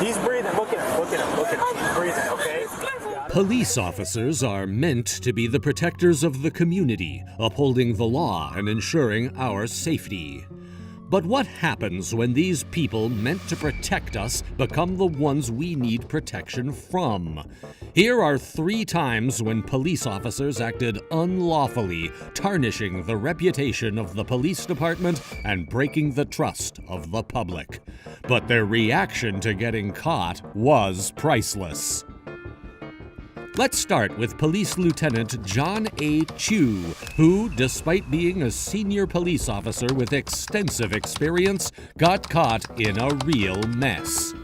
He's breathing. Look at him. Look at him. Look at him. He's breathing, okay? Police officers are meant to be the protectors of the community, upholding the law and ensuring our safety. But what happens when these people meant to protect us become the ones we need protection from? Here are 3 times when police officers acted unlawfully, tarnishing the reputation of the police department and breaking the trust of the public. But their reaction to getting caught was priceless. Let's start with Police Lieutenant John A. Chu, who, despite being a senior police officer with extensive experience, got caught in a real mess.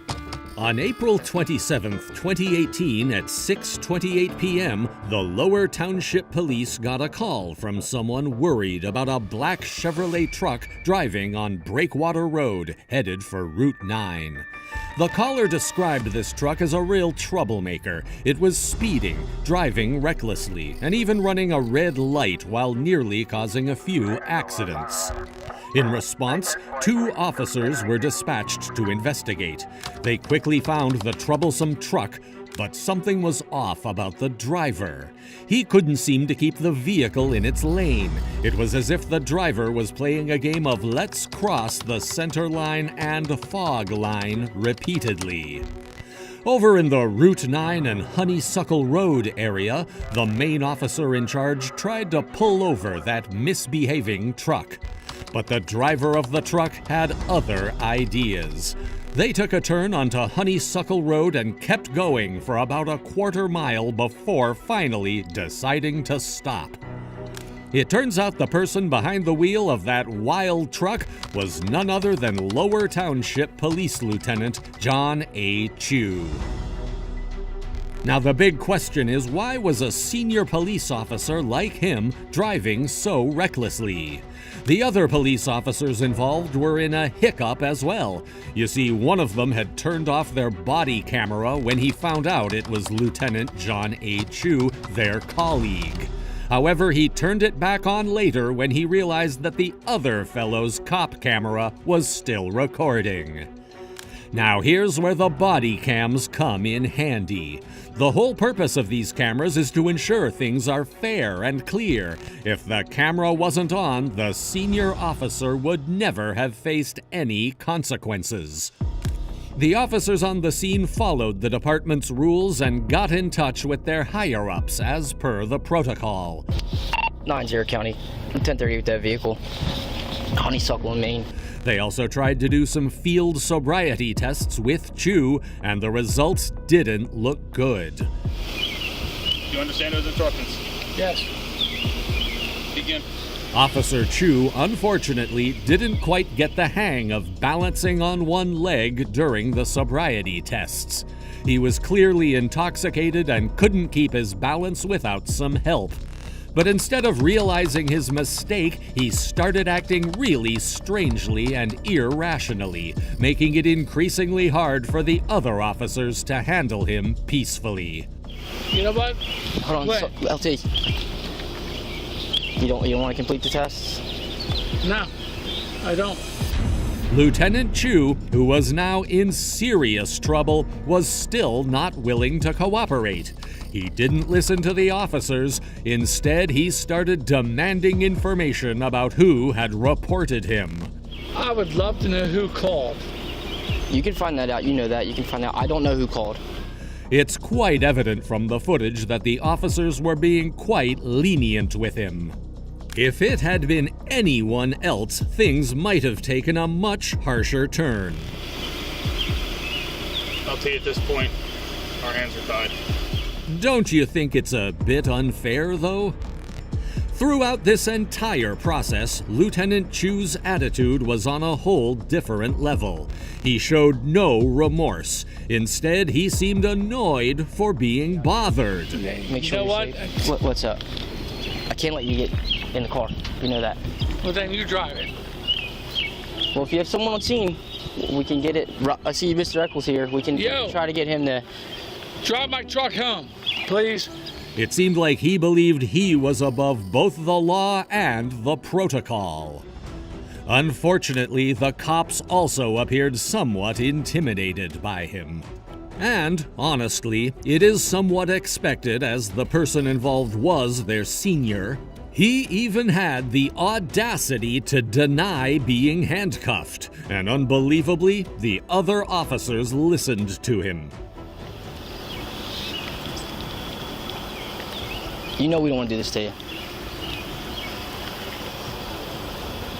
On April 27, 2018 at 6:28 p.m., the Lower Township Police got a call from someone worried about a black Chevrolet truck driving on Breakwater Road, headed for Route 9. The caller described this truck as a real troublemaker. It was speeding, driving recklessly, and even running a red light while nearly causing a few accidents. In response, 2 officers were dispatched to investigate. They quickly found the troublesome truck, but something was off about the driver. He couldn't seem to keep the vehicle in its lane. It was as if the driver was playing a game of let's cross the center line and fog line repeatedly. Over in the Route 9 and Honeysuckle Road area, the main officer in charge tried to pull over that misbehaving truck. But the driver of the truck had other ideas. They took a turn onto Honeysuckle Road and kept going for about a quarter mile before finally deciding to stop. It turns out the person behind the wheel of that wild truck was none other than Lower Township Police Lieutenant John A. Chu. Now the big question is, why was a senior police officer like him driving so recklessly? The other police officers involved were in a hiccup as well. You see, one of them had turned off their body camera when he found out it was Lieutenant John A. Chu, their colleague. However, he turned it back on later when he realized that the other fellow's cop camera was still recording. Now here's where the body cams come in handy. The whole purpose of these cameras is to ensure things are fair and clear. If the camera wasn't on, the senior officer would never have faced any consequences. The officers on the scene followed the department's rules and got in touch with their higher-ups as per the protocol. 9-0 County, 10:30 with that vehicle, Honeysuckle in Maine. They also tried to do some field sobriety tests with Chu, and the results didn't look good. You understand those instructions? Yes. Begin. Officer Chu, unfortunately, didn't quite get the hang of balancing on one leg during the sobriety tests. He was clearly intoxicated and couldn't keep his balance without some help. But instead of realizing his mistake, he started acting really strangely and irrationally, making it increasingly hard for the other officers to handle him peacefully. You know what? Hold on, LT. You don't want to complete the tests? No, I don't. Lieutenant Chu, who was now in serious trouble, was still not willing to cooperate. He didn't listen to the officers. Instead, he started demanding information about who had reported him. I would love to know who called. You can find that out. You know that. You can find out. I don't know who called. It's quite evident from the footage that the officers were being quite lenient with him. If it had been anyone else, things might have taken a much harsher turn. I'll tell you at this point, our hands are tied. Don't you think it's a bit unfair, though? Throughout this entire process, Lieutenant Chu's attitude was on a whole different level. He showed no remorse. Instead, he seemed annoyed for being bothered. Make sure You know you're what? safe. What's up? I can't let you get in the car. You know that. Well, then you drive it. Well, if you have someone on scene, we can get it. I see Mr. Eccles here. We can try to get him to Drive my truck home, please. It seemed like he believed he was above both the law and the protocol. Unfortunately, the cops also appeared somewhat intimidated by him. And, honestly, it is somewhat expected as the person involved was their senior. He even had the audacity to deny being handcuffed, and unbelievably, the other officers listened to him. You know we don't want to do this to you.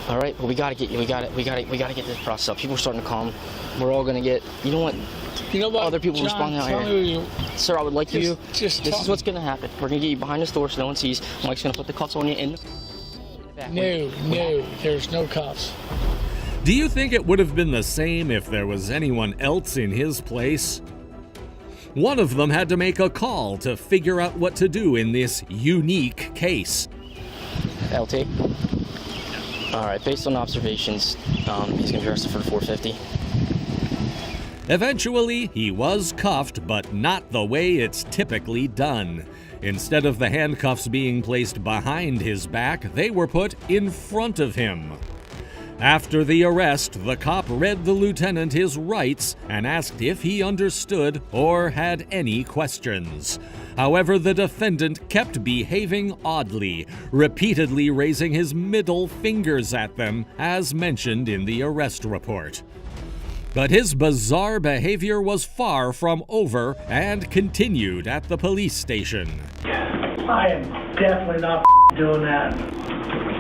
All right, but we gotta get you. We gotta get this process up. People are starting to calm. We're all gonna get. You know what? You know what? Other people John, responding out tell here. me you. Sir, I would like you. This is what's gonna happen. We're gonna get you behind this door so no one sees. Mike's gonna put the cuffs on you in the back. No, there's no cuffs. Do you think it would have been the same if there was anyone else in his place? One of them had to make a call to figure out what to do in this unique case. LT. All right, based on observations, he's gonna be arrested for the 450. Eventually, he was cuffed, but not the way it's typically done. Instead of the handcuffs being placed behind his back, they were put in front of him. After the arrest, the cop read the lieutenant his rights and asked if he understood or had any questions. However, the defendant kept behaving oddly, repeatedly raising his middle fingers at them, as mentioned in the arrest report. But his bizarre behavior was far from over and continued at the police station. I am definitely not doing that.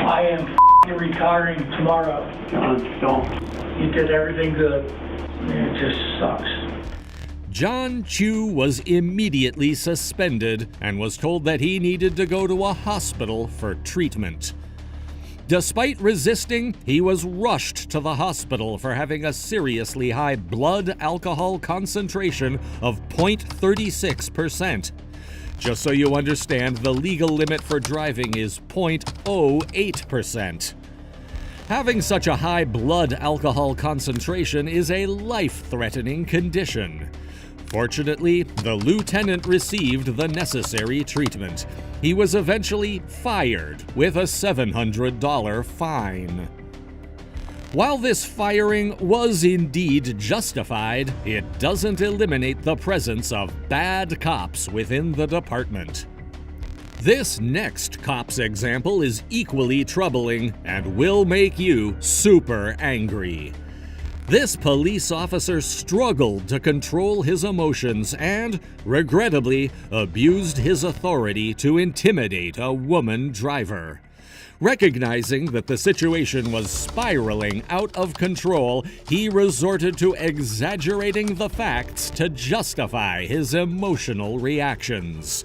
I am retiring tomorrow. John, don't. You did everything good. It just sucks. John Chu was immediately suspended and was told that he needed to go to a hospital for treatment. Despite resisting, he was rushed to the hospital for having a seriously high blood alcohol concentration of 0.36%. Just so you understand, the legal limit for driving is 0.08%. Having such a high blood alcohol concentration is a life-threatening condition. Fortunately, the lieutenant received the necessary treatment. He was eventually fired with a $700 fine. While this firing was indeed justified, it doesn't eliminate the presence of bad cops within the department. This next cop's example is equally troubling and will make you super angry. This police officer struggled to control his emotions and, regrettably, abused his authority to intimidate a woman driver. Recognizing that the situation was spiraling out of control, he resorted to exaggerating the facts to justify his emotional reactions.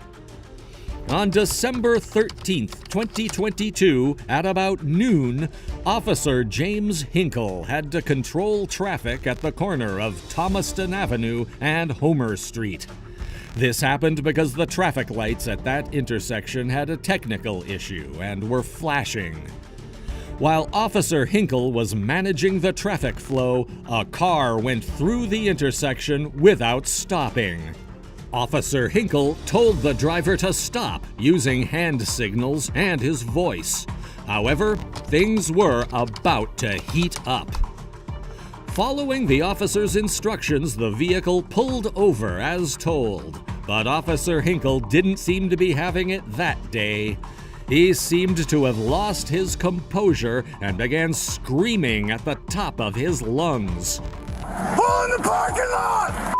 On December 13th, 2022, at about noon, Officer James Hinkle had to control traffic at the corner of Thomaston Avenue and Homer Street. This happened because the traffic lights at that intersection had a technical issue and were flashing. While Officer Hinkle was managing the traffic flow, a car went through the intersection without stopping. Officer Hinkle told the driver to stop using hand signals and his voice. However, things were about to heat up. Following the officer's instructions, the vehicle pulled over as told, but Officer Hinkle didn't seem to be having it that day. He seemed to have lost his composure and began screaming at the top of his lungs. Pull in the parking lot!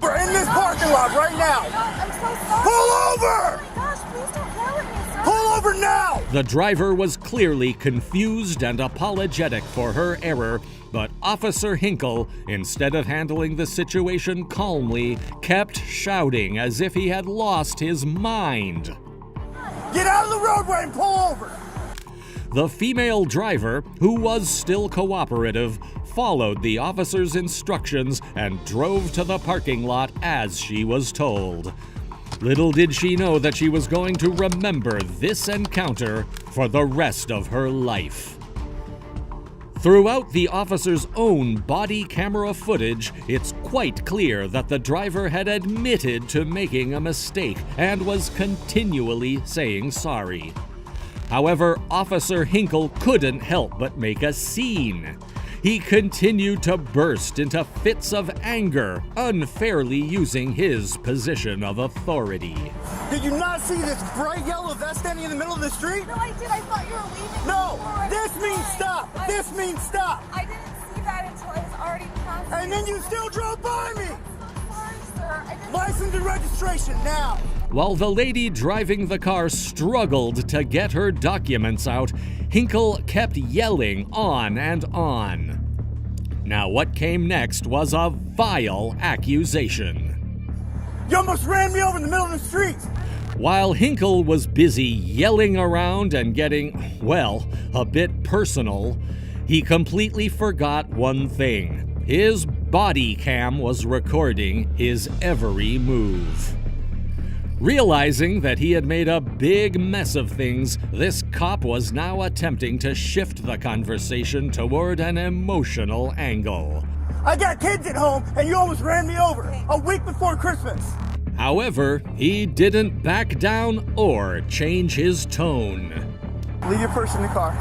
We're in this parking lot right now! I'm so sorry. Pull over! Gosh, please don't yell at me, sir. Pull over now! The driver was clearly confused and apologetic for her error, but Officer Hinkle, instead of handling the situation calmly, kept shouting as if he had lost his mind. Get out of the roadway and pull over! The female driver, who was still cooperative, followed the officer's instructions and drove to the parking lot as she was told. Little did she know that she was going to remember this encounter for the rest of her life. Throughout the officer's own body camera footage, it's quite clear that the driver had admitted to making a mistake and was continually saying sorry. However, Officer Hinkle couldn't help but make a scene. He continued to burst into fits of anger, unfairly using his position of authority. Did you not see this bright yellow vest standing in the middle of the street? No, I did. I thought you were leaving. No, before. this means stop. This means stop. I didn't see that until I was already past. And then you still drove by me. Sorry, sir. I didn't. License and registration now. While the lady driving the car struggled to get her documents out, Hinkle kept yelling on and on. Now, what came next was a vile accusation. You almost ran me over in the middle of the street. While Hinkle was busy yelling around and getting, well, a bit personal, he completely forgot one thing. His body cam was recording his every move. Realizing that he had made a big mess of things, this cop was now attempting to shift the conversation toward an emotional angle. I got kids at home, and you almost ran me over a week before Christmas. However, he didn't back down or change his tone. Leave your purse in the car.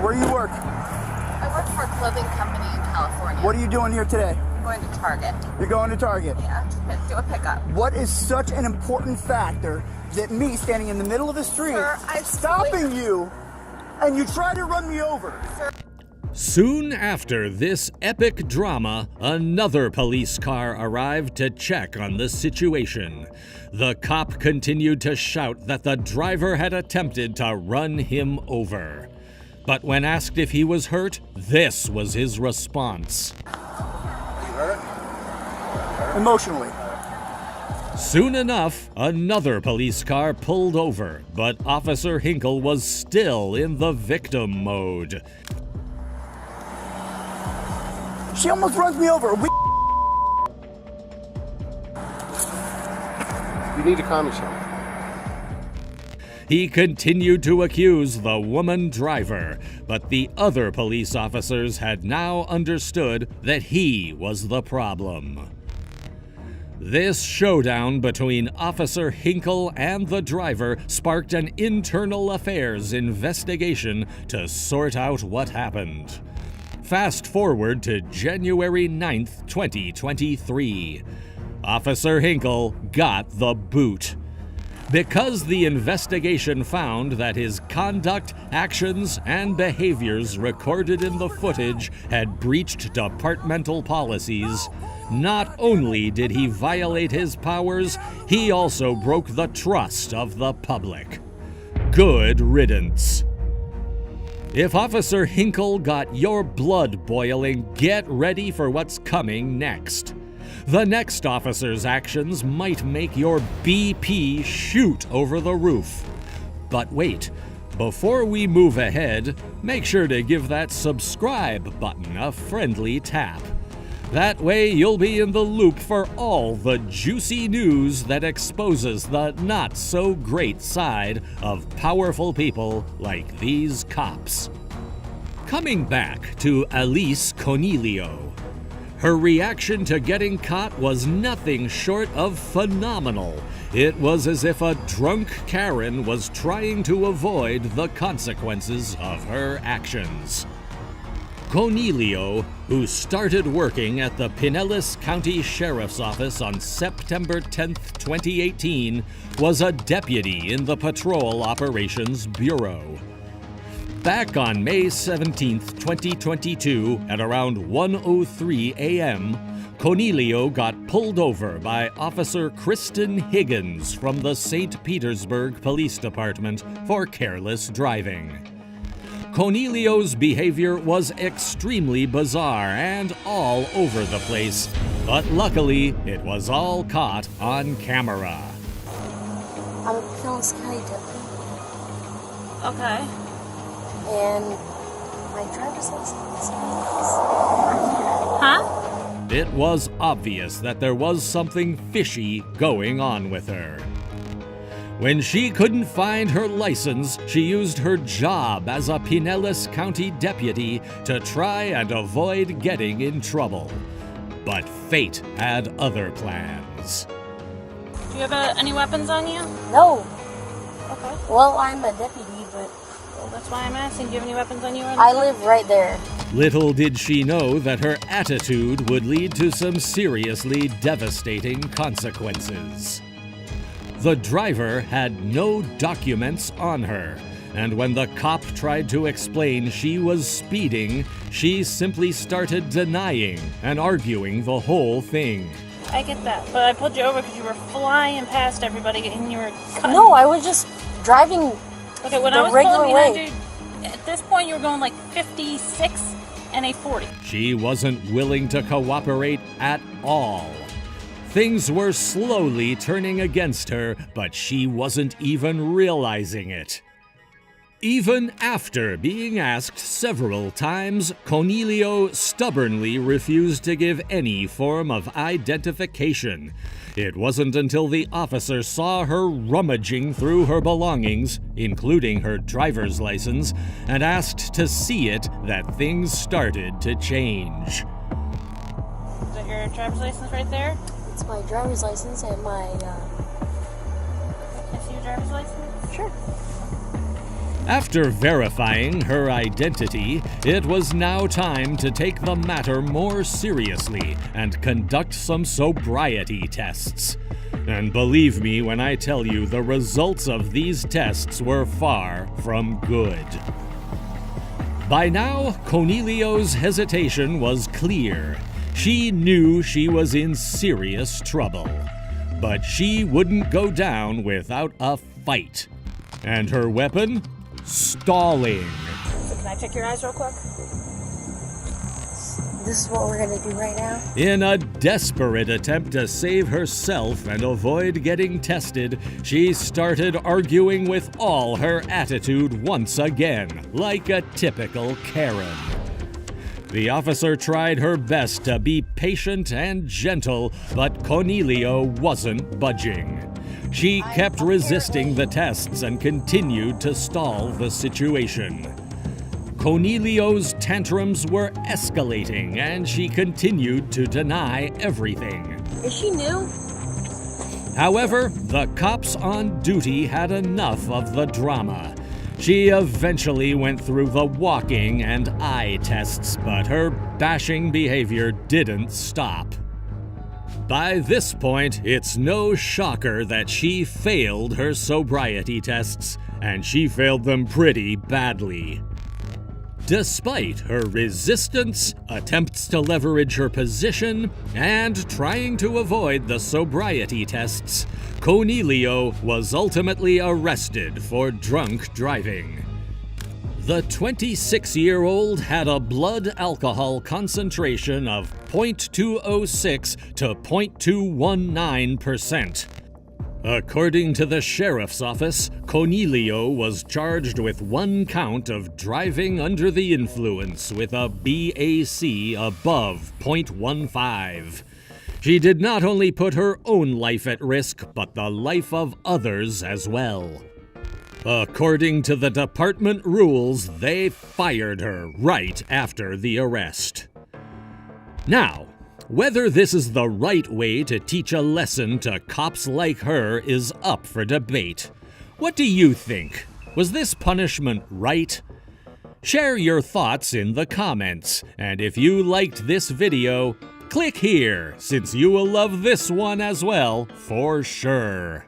Where do you work? I work for a clothing company in California. What are you doing here today? I'm going to Target. You're going to Target. Yeah, to do a pickup. What is such an important factor that me standing in the middle of the street, Sir, stopping you, and you try to run me over? Sir. Soon after this epic drama, another police car arrived to check on the situation. The cop continued to shout that the driver had attempted to run him over. But when asked if he was hurt, this was his response. Emotionally. Soon enough, another police car pulled over, but Officer Hinkle was still in the victim mode. She almost runs me over a week. You need to calm yourself. He continued to accuse the woman driver, but the other police officers had now understood that he was the problem. This showdown between Officer Hinkle and the driver sparked an internal affairs investigation to sort out what happened. Fast forward to January 9th, 2023. Officer Hinkle got the boot. Because the investigation found that his conduct, actions, and behaviors recorded in the footage had breached departmental policies, not only did he violate his powers, he also broke the trust of the public. Good riddance. If Officer Hinkle got your blood boiling, get ready for what's coming next. The next officer's actions might make your BP shoot over the roof. But wait, before we move ahead, make sure to give that subscribe button a friendly tap. That way you'll be in the loop for all the juicy news that exposes the not-so-great side of powerful people like these cops. Coming back to Elise Cornelio. Her reaction to getting caught was nothing short of phenomenal. It was as if a drunk Karen was trying to avoid the consequences of her actions. Cornelio, who started working at the Pinellas County Sheriff's Office on September 10, 2018, was a deputy in the Patrol Operations Bureau. Back on May 17, 2022, at around 1:03 a.m., Cornelio got pulled over by Officer Kristen Higgins from the St. Petersburg Police Department for careless driving. Cornelio's behavior was extremely bizarre and all over the place, but luckily it was all caught on camera. I'm a Pinellas County deputy. Okay. And my driver's license. Huh? It was obvious that there was something fishy going on with her. When she couldn't find her license, she used her job as a Pinellas County deputy to try and avoid getting in trouble. But fate had other plans. Do you have any weapons on you? No. Okay. Well, I'm a deputy, but Well, that's why I'm asking. Do you have any weapons on you? I live right there. Little did she know that her attitude would lead to some seriously devastating consequences. The driver had no documents on her, and when the cop tried to explain she was speeding, she simply started denying and arguing the whole thing. I get that, but I pulled you over because you were flying past everybody and you were cutting. No, I was just driving. Okay, when the I was regular pulling behind way. you, at this point you were going like 56 and a 40. She wasn't willing to cooperate at all. Things were slowly turning against her, but she wasn't even realizing it. Even after being asked several times, Cornelio stubbornly refused to give any form of identification. It wasn't until the officer saw her rummaging through her belongings, including her driver's license, and asked to see it that things started to change. Is that your driver's license right there? It's my driver's license and my, Can I see your driver's license? Sure. After verifying her identity, it was now time to take the matter more seriously and conduct some sobriety tests. And believe me when I tell you the results of these tests were far from good. By now, Cornelio's hesitation was clear. She knew she was in serious trouble. But she wouldn't go down without a fight. And her weapon? Stalling. So can I check your eyes real quick? This is what we're gonna do right now. In a desperate attempt to save herself and avoid getting tested, she started arguing with all her attitude once again, like a typical Karen. The officer tried her best to be patient and gentle, but Cornelio wasn't budging. She kept resisting the tests and continued to stall the situation. Cornelio's tantrums were escalating, and she continued to deny everything. Is she new? However, the cops on duty had enough of the drama. She eventually went through the walking and eye tests, but her bashing behavior didn't stop. By this point, it's no shocker that she failed her sobriety tests, and she failed them pretty badly. Despite her resistance, attempts to leverage her position, and trying to avoid the sobriety tests, Cornelio was ultimately arrested for drunk driving. The 26-year-old had a blood alcohol concentration of 0.206 to 0.219%. According to the sheriff's office, Cornelio was charged with 1 count of driving under the influence with a BAC above 0.15. She did not only put her own life at risk, but the life of others as well. According to the department rules, they fired her right after the arrest. Now, whether this is the right way to teach a lesson to cops like her is up for debate. What do you think? Was this punishment right? Share your thoughts in the comments, and if you liked this video, click here, since you will love this one as well, for sure.